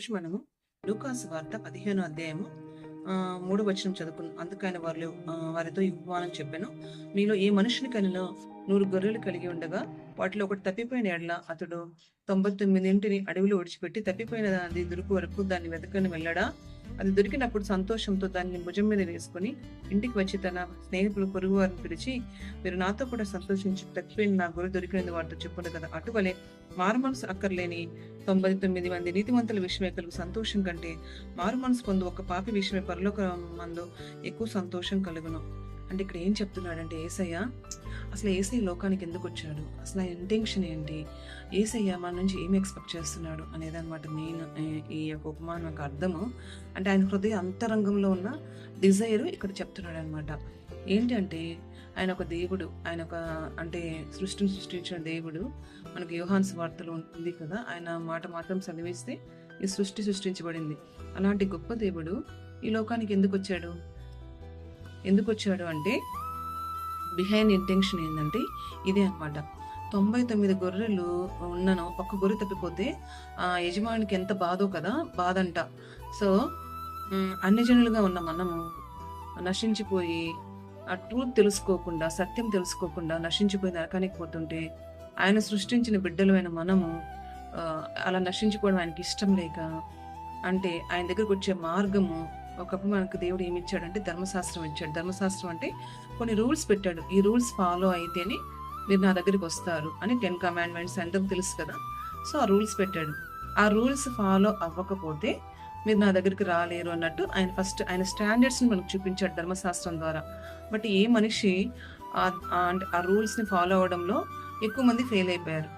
ఈరోజు మనము లూకాసు వార్త 15వ అధ్యాయము 3వ వచనం చదువుకున్నాం. అందుకైన వారితో ఈ ఉపమానం చెప్పాను. మీలో ఏ మనుషునికైనా 100 గొర్రెలు కలిగి ఉండగా వాటిలో ఒకటి తప్పిపోయిన ఎడల అతడు 99 అడవిలో విడిచిపెట్టి తప్పిపోయినది దొరికి వరకు దాన్ని వెతకని వెళ్ళడా? అది దొరికినప్పుడు సంతోషంతో దాన్ని భుజం మీద వేసుకుని ఇంటికి వచ్చి తన స్నేహితులు పొరుగు వారిని పిలిచి, మీరు నాతో కూడా సంతోషించి తప్పిపోయిన నా గొర్రె దొరికినది వారితో చెప్పుంది కదా. అటువలే మారుమనసు అక్కర్లేని 99 మంది నీతిమంతుల విషయమే కలుగు సంతోషం కంటే మారుమనసు పొందు ఒక పాపి విషయమే పరలోకమందు ఎక్కువ సంతోషం కలుగును. అంటే ఇక్కడ ఏం చెప్తున్నాడంటే అసలు ఏసయ్య లోకానికి ఎందుకు వచ్చాడు, అసలు ఆ ఇంటెన్షన్ ఏంటి, ఏసయ్య మన నుంచి ఏమి ఎక్స్పెక్ట్ చేస్తున్నాడు అనేది అనమాట మెయిన్ ఈ యొక్క ఉపమానం యొక్క అర్థము. అంటే ఆయన హృదయ అంతరంగంలో ఉన్న డిజైర్ ఇక్కడ చెప్తున్నాడు అనమాట. ఏంటంటే ఆయన ఒక దేవుడు, ఆయన ఒక అంటే సృష్టిని సృష్టించిన దేవుడు. మనకు యోహాను సువార్తలో ఉంది కదా, ఆయన మాట మాత్రం చదివిస్తే ఈ సృష్టి సృష్టించబడింది. అలాంటి గొప్ప దేవుడు ఈ లోకానికి ఎందుకు వచ్చాడు అంటే బిహైండ్ ఇంటెన్షన్ ఏంటంటే ఇదే అనమాట. 99 గొర్రెలు ఉన్నను, ఒక్క గొర్రె తప్పిపోతే ఆ యజమానికి ఎంత బాధో కదా, బాధంట. సో అన్ని జనులుగా ఉన్న మనము నశించిపోయి ఆ ట్రూత్ తెలుసుకోకుండా, సత్యం తెలుసుకోకుండా నశించిపోయి నరకానికి పోతుంటే ఆయన సృష్టించిన బిడ్డలమైన మనము అలా నశించిపోవడం ఆయనకి ఇష్టం లేక, అంటే ఆయన దగ్గరకు వచ్చే మార్గము ఒకప్పుడు మనకు దేవుడు ఏమి ఇచ్చాడంటే ధర్మశాస్త్రం ఇచ్చాడు. ధర్మశాస్త్రం అంటే కొన్ని రూల్స్ పెట్టాడు. ఈ రూల్స్ ఫాలో అయితేనే మీరు నా దగ్గరికి వస్తారు అని 10 కమాండ్మెంట్స్ అందరికి తెలుసు కదా. సో ఆ రూల్స్ పెట్టాడు. ఆ రూల్స్ ఫాలో అవ్వకపోతే మీరు నా దగ్గరికి రాలేరు అన్నట్టు ఆయన స్టాండర్డ్స్ని మనకు చూపించాడు ధర్మశాస్త్రం ద్వారా. బట్ ఏ మనిషి ఆ రూల్స్ని ఫాలో అవడంలో ఎక్కువ మంది ఫెయిల్ అయిపోయారు.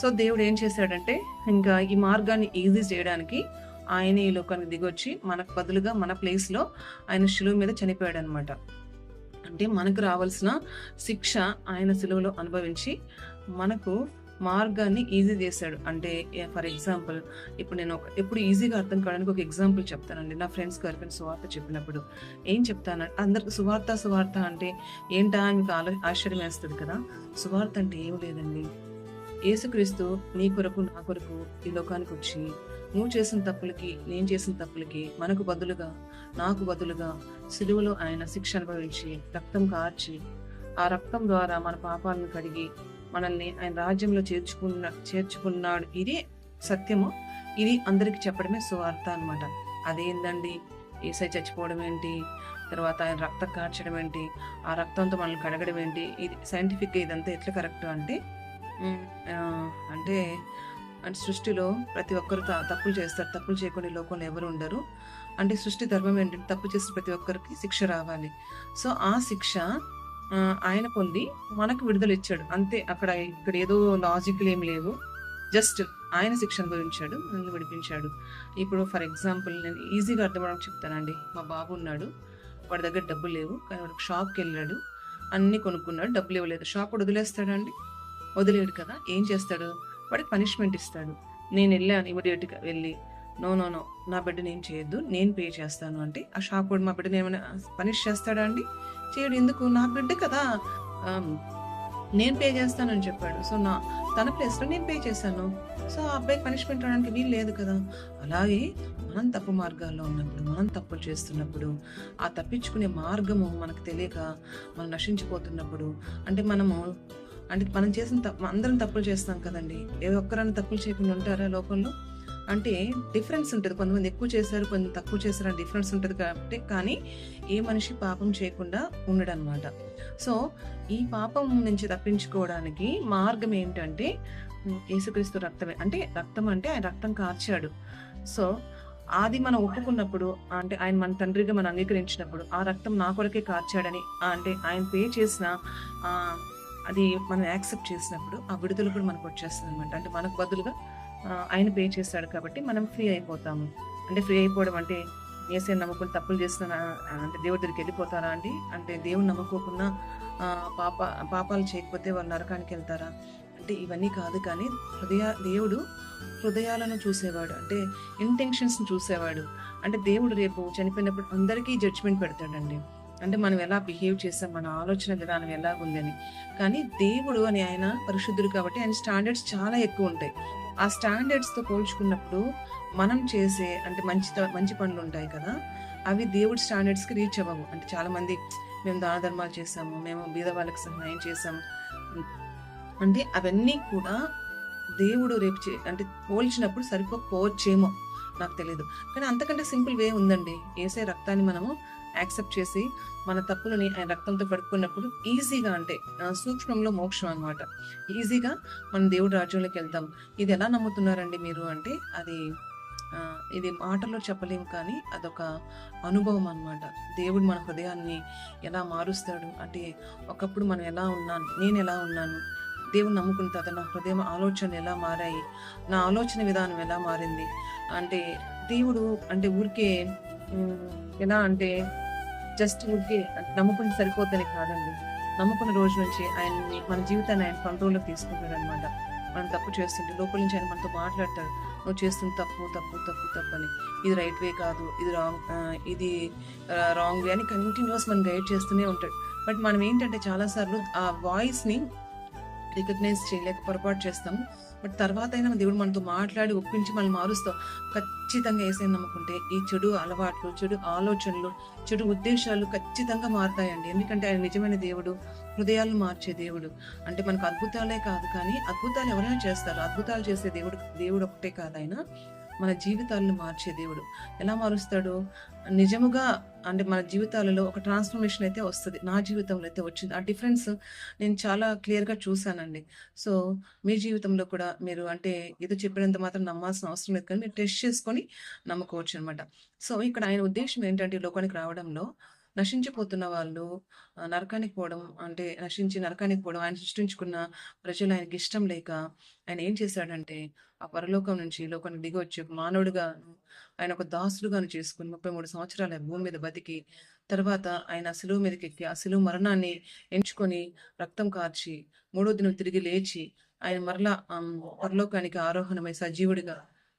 సో దేవుడు ఏం చేశాడంటే ఇంకా ఈ మార్గాన్ని ఈజీ చేయడానికి ఆయన ఈ లోకానికి దిగొచ్చి మనకు బదులుగా మన ప్లేస్లో ఆయన శిలువ మీద చనిపోయాడు అనమాట. అంటే మనకు రావాల్సిన శిక్ష ఆయన శిలువలో అనుభవించి మనకు మార్గాన్ని ఈజీ చేశాడు. అంటే ఫర్ ఎగ్జాంపుల్ ఇప్పుడు నేను ఎప్పుడు ఈజీగా అర్థం కావడానికి ఒక ఎగ్జాంపుల్ చెప్తానండి. నా ఫ్రెండ్స్ గారికి సువార్త చెప్పినప్పుడు ఏం చెప్తాను, అందరికి సువార్త అంటే ఏంటా అని మీకు ఆశ్చర్యం వేస్తుంది కదా. సువార్త అంటే ఏం లేదండి, యేసుక్రీస్తు నీ కొరకు నా కొరకు ఈ లోకానికి వచ్చి నువ్వు చేసిన తప్పులకి, నేను చేసిన తప్పులకి నాకు బదులుగా సిలువలో ఆయన శిక్ష అనుభవించి రక్తం కార్చి ఆ రక్తం ద్వారా మన పాపాలను కడిగి మనల్ని ఆయన రాజ్యంలో చేర్చుకున్నాడు. ఇదే సత్యము. ఇది అందరికి చెప్పడమే సువార్త అనమాట. అదేందండి, యేసయ్య చచ్చిపోవడం ఏంటి, తర్వాత ఆయన రక్తం కార్చడం ఏంటి, ఆ రక్తంతో మనల్ని కడగడం ఏంటి, ఇది సైంటిఫిక్గా ఇదంతా ఎట్లా కరెక్ట్ అంటే సృష్టిలో ప్రతి ఒక్కరు తప్పులు చేస్తారు. తప్పులు చేయకుండా లోకంలో ఎవరు ఉండరు. అంటే సృష్టి ధర్మం ఏంటంటే తప్పు చేసిన ప్రతి ఒక్కరికి శిక్ష రావాలి. సో ఆ శిక్ష ఆయన పొంది మనకు విడుదల ఇచ్చాడు అంతే. ఇక్కడ ఏదో లాజికల్ ఏం లేవు, జస్ట్ ఆయన శిక్ష అనుభవించాడు, మనల్ని విడిపించాడు. ఇప్పుడు ఫర్ ఎగ్జాంపుల్ నేను ఈజీగా అర్థమవడానికి చెప్తానండి. మా బాబు ఉన్నాడు, వాడి దగ్గర డబ్బులు లేవు, కానీ వాడికి షాప్కి వెళ్ళాడు, అన్ని కొనుక్కున్నాడు, డబ్బులు ఇవ్వలేదు. షాప్ వదిలేస్తాడండి? వదిలేడు కదా. ఏం చేస్తాడు, వాడికి పనిష్మెంట్ ఇస్తాడు. నేను వెళ్ళాను ఇమీడియట్గా వెళ్ళి నో నా బిడ్డని ఏం చేయొద్దు, నేను పే చేస్తాను అంటే ఆ షాప్ వాడు మా బిడ్డని ఏమైనా పనిష్ చేస్తాడా అండి? చేయడు. ఎందుకు, నా బిడ్డ కదా, నేను పే చేస్తానని చెప్పాడు. సో తన ప్లేస్లో నేను పే చేశాను. సో ఆ అబ్బాయికి పనిష్మెంట్ రావడానికి వీలు లేదు కదా. అలాగే మనం తప్పు మార్గాల్లో ఉన్నప్పుడు, మనం తప్పులు చేస్తున్నప్పుడు, ఆ తప్పించుకునే మార్గము మనకు తెలియక మనం నశించిపోతున్నప్పుడు, అంటే మనం చేసిన అందరం తప్పులు చేస్తాం కదండి. ఏ ఒక్కరైనా తప్పులు చేయకుండా ఉంటారా లోకంలో? అంటే డిఫరెన్స్ ఉంటుంది. కొంతమంది ఎక్కువ చేశారు, కొంచెం తక్కువ చేశారు, డిఫరెన్స్ ఉంటుంది కాబట్టి. కానీ ఏ మనిషి పాపం చేయకుండా ఉండడనమాట. సో ఈ పాపం నుంచి తప్పించుకోవడానికి మార్గం ఏంటంటే యేసుక్రీస్తు రక్తమే. అంటే రక్తం అంటే ఆయన రక్తం కార్చాడు. సో అది మనం ఒప్పుకున్నప్పుడు, అంటే ఆయన మన తండ్రిగా మనం అంగీకరించినప్పుడు, ఆ రక్తం నా కొరకే కార్చాడని, అంటే ఆయన పే చేసిన అది మనం యాక్సెప్ట్ చేసినప్పుడు ఆ విడుదల కూడా మనకు వచ్చేస్తుంది అనమాట. అంటే మనకు బదులుగా ఆయన పే చేస్తాడు కాబట్టి మనం ఫ్రీ అయిపోతాము. అంటే ఫ్రీ అయిపోవడం అంటే యేసయ్యని నమ్ముకుని తప్పులు చేసిన అంటే దేవుడి దగ్గరికి వెళ్ళిపోతారా అండి? అంటే దేవుని నమ్ముకోకుండా పాపాలు చేయకపోతే వాళ్ళు నరకానికి వెళ్తారా అంటే ఇవన్నీ కాదు. కానీ దేవుడు హృదయాలను చూసేవాడు, అంటే ఇంటెన్షన్స్ని చూసేవాడు. అంటే దేవుడు రేపు చనిపోయినప్పుడు అందరికీ జడ్జిమెంట్ పెడతాడండి. అంటే మనం ఎలా బిహేవ్ చేస్తాం, మన ఆలోచన విధానం ఎలా ఉందని. కానీ దేవుడు అని ఆయన పరిశుద్ధుడు కాబట్టి ఆయన స్టాండర్డ్స్ చాలా ఎక్కువ ఉంటాయి. ఆ స్టాండర్డ్స్‌తో పోల్చుకున్నప్పుడు మనం చేసే అంటే మంచి పనులుంటాయి కదా! అవి దేవుడి స్టాండర్డ్స్‌కి రీచ్ అవ్వవు. అంటే చాలామంది మేము దాన ధర్మాలు చేశాము. మేము బీద వాళ్ళకి సహాయం చేశాము. హ్మ్. అంటే అవన్నీ కూడా దేవుడు రేపు అంటే పోల్చినప్పుడు సరిపోకపోవచ్చేమో నాకు తెలీదు. కానీ అంతకంటే సింపుల్ వే ఉందండి. యేసయ్య రక్తాన్ని మనము యాక్సెప్ట్ చేసి, మన తప్పులని ఆయన రక్తంతో కడుక్కున్నప్పుడు ఈజీగా అంటే సూక్ష్మంలో మోక్షం అనమాట. ఈజీగా మనం దేవుడి రాజ్యంలోకెళ్తాం. ఇది ఎలా నమ్ముతున్నారండి మీరు అంటే, ఇది మాటల్లో చెప్పలేము కానీ అదొక అనుభవం అనమాట. దేవుడు మన హృదయాన్ని ఎలా మారుస్తాడు అంటే, ఒకప్పుడు మనం ఎలా ఉన్నాను, నేనెలా ఉన్నాను, దేవుడిని నమ్ముకున్న తర్వాత నా హృదయం ఆలోచనలు ఎలా మారాయి, నా ఆలోచన విధానం ఎలా మారింది. అంటే దేవుడు అంటే ఊరికే హ్మ్, ఎలా అంటే జస్ట్ ఊరికే నమ్ముకుంటే సరిపోద్దని కాదండి. నమ్ముకున్న రోజు నుంచి మన జీవితాన్ని ఆయన కంట్రోల్‌లోకి తీసుకుంటాడనమాట. మనం తప్పు చేస్తుంటే లోపల నుంచి ఆయన మనతో మాట్లాడతాడు. నువ్వు చేస్తుంది తప్పు, తప్పు, తప్పు, తప్పని. ఇది రైట్ వే కాదు. ఇది రాంగ్ వే అని కంటిన్యూయస్ మనల్ని గైడ్ చేస్తూనే ఉంటాడు. బట్ మనం ఏంటంటే చాలా సార్లు ఆ వాయిస్‌ని రికగ్నైజ్ చేయలేక పొరపాటు చేస్తాము. బట్ తర్వాతైనా దేవుడు మనతో మాట్లాడి ఒప్పించి మనల్ని మారుస్తాం. ఖచ్చితంగా యేసయ్యని నమ్ముకుంటే ఈ చెడు అలవాట్లు, చెడు ఆలోచనలు, చెడు ఉద్దేశాలు ఖచ్చితంగా మారతాయండి. ఎందుకంటే ఆయన నిజమైన దేవుడు, హృదయాలను మార్చే దేవుడు. అంటే మనకు అద్భుతాలే కాదు కానీ అద్భుతాలు ఎవరైనా చేస్తారు. అద్భుతాలు చేసే దేవుడు ఒక్కటే కాదు ఆయన. మన జీవితాలను మార్చే దేవుడు. ఎలా మారుస్తాడు? నిజముగా అంటే మన జీవితాలలో ఒక ట్రాన్స్‌ఫర్మేషన్ అయితే వస్తది. నా జీవితంలో అయితే వచ్చింది. ఆ డిఫరెన్స్ నేను చాలా క్లియర్‌గా చూసానండి. సో, మీ జీవితంలో కూడా మీరు అంటే ఏదో చెప్పినంత మాత్రం నమ్మాల్సిన అవసరం లేదు కానీ మీరు టెస్ట్ చేసుకొని నమ్ముకోవచ్చనమాట. సో, ఇక్కడ ఆయన ఉద్దేశ్యం ఏంటంటే ఈ లోకానికి రావడంలో నశించిపోతున్న వాళ్ళు నరకానికి పోవడం అంటే నశించి నరకానికి పోవడం ఆయన సృష్టించుకున్న ప్రజలు ఆయనకిష్టం లేక ఆయన ఏం చేశాడంటే ఆ పరలోకం నుంచి ఈ లోకానికి దిగొచ్చి ఒక మానవుడిగాను ఆయన ఒక దాసుడుగాను చేసుకొని 33 సంవత్సరాలు ఆ భూమి మీద బతికి తర్వాత ఆయన సిలువ మీదకెక్కి ఆ సిలువ మరణాన్ని ఎంచుకొని రక్తం కార్చి మూడో దినం తిరిగి లేచి ఆయన మరలా పరలోకానికి ఆరోహణమై సజీవుడిగా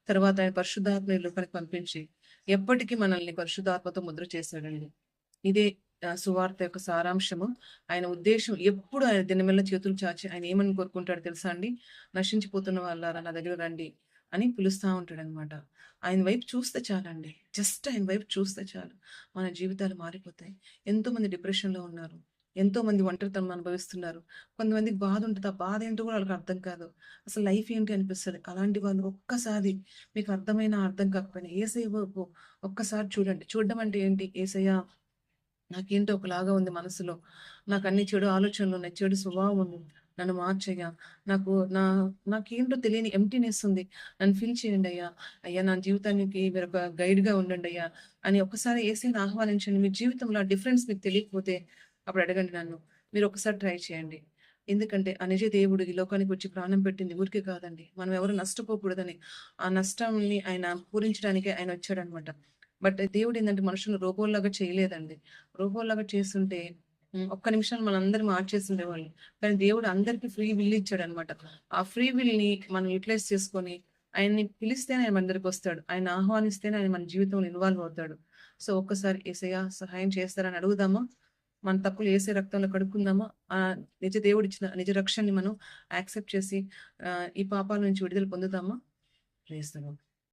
తర్వాత ఆయన పరిశుద్ధాత్మ ఈ లోకానికి పంపించి ఎప్పటికీ మనల్ని పరిశుద్ధాత్మతో ముద్ర చేశాడండి. ఇదే సువార్త యొక్క సారాంశము. ఆయన ఉద్దేశ్యం ఎప్పుడు ఆయన దినమెల్ల చేతులు చాచి ఆయన ఏమని కోరుకుంటాడో తెలుసా అండి? నశించిపోతున్న వాళ్ళారా నా దగ్గరకు రండి అని పిలుస్తా ఉంటాడనమాట. ఆయన వైపు చూస్తే చాలండి. జస్ట్ ఆయన వైపు చూస్తే చాలు. మన జీవితాలు మారిపోతాయి. ఎంతోమంది డిప్రెషన్‌లో ఉన్నారు. ఎంతోమంది ఒంటరితనం అనుభవిస్తున్నారు. కొంతమందికి బాధ ఉంటది. ఆ బాధ ఏంటో కూడా వాళ్ళకి అర్థం కాదు. అసలు లైఫ్ ఏంటి అనిపిస్తది. అలాంటి వాళ్ళు ఒక్కసారి మీకు అర్థమైనా అర్థం కాకపోయినా యేసయ్య వైపు ఒక్కసారి చూడండి. చూడడం అంటే ఏంటి? యేసయ్య నాకేంటో ఒకలాగా ఉంది మనసులో. నాకన్ని చెడు ఆలోచనలున్నాయి. చెడు స్వభావం ఉంది. నన్ను మార్చయ్యా. నాకు నా నాకేంటో తెలియని ఎంప్టీనెస్ ఉంది. నన్ను ఫిల్ చేయండయ్యా. అయ్యా నా జీవితానికి మీరొక గైడ్‌గా ఉండండయ్యా అని ఒక్కసారి యేసయ్యని ఆహ్వానించండి. మీ జీవితంలో ఆ డిఫరెన్స్ మీకు తెలియకపోతే అప్పుడు అడగండి నన్ను. మీరొకసారి ట్రై చేయండి. ఎందుకంటే ఆ నిజ దేవుడు ఈ లోకానికి వచ్చి ప్రాణం పెట్టింది ఊరికే కాదండి. మనం ఎవరు నష్టపోకూడదని. ఆ నష్టాన్ని ఆయన పూరించడానికే ఆయన వచ్చాడనమాట. బట్ దేవుడేందంటే మనుషులను రోబోల్లాగా చేయలేదండి. రోబోల్లాగా చేసుంటే ఒక్క నిమిషంలో మనందరిని మార్చేసుండేవాళ్ళు. కానీ దేవుడు అందరికి ఫ్రీ విల్ ఇచ్చాడనమాట. ఆ ఫ్రీ విల్‌ని మనం యుటిలైజ్ చేసుకొని, ఆయన్ని పిలిస్తేనే ఆయన మన దగ్గరికొస్తాడు. ఆయన్ని ఆహ్వానిస్తేనే ఆయన మన జీవితంలో ఇన్వాల్వ్ అవుతాడు. సో, ఒక్కసారి యేసయ్య సహాయం చేస్తారని అడుగుదామా? మన తప్పులు యేసయ్య రక్తంలో కడుక్కుందామా? నిజ దేవుడిచ్చిన నిజ రక్షణని మనం యాక్సెప్ట్ చేసి ఈ పాపాల నుంచి విడుదల పొందుదామా? Praise the lord.